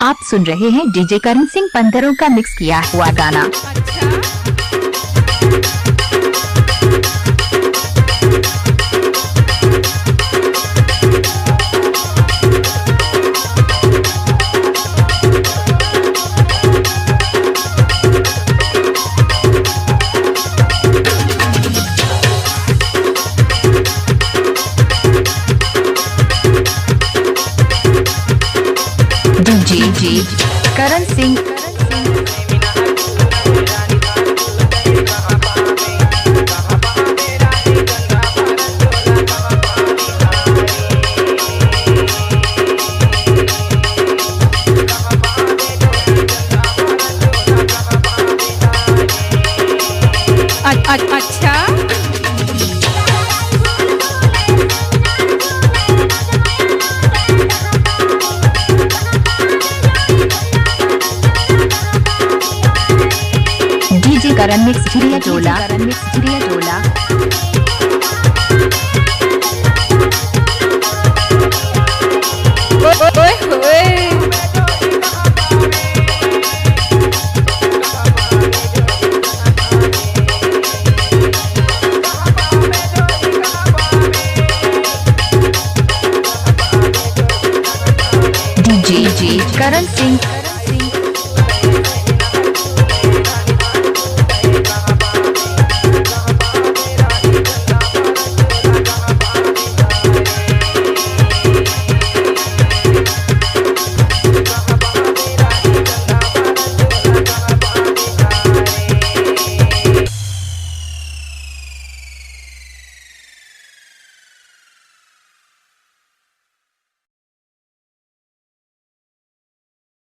आप सुन रहे हैं डीजे करण सिंह पंदरों का मिक्स किया हुआ गाना। डीजे करण सिंह। अच्छा डीजे करण मिक्स झिरिया टोला। टोला डीजे करण सिंह।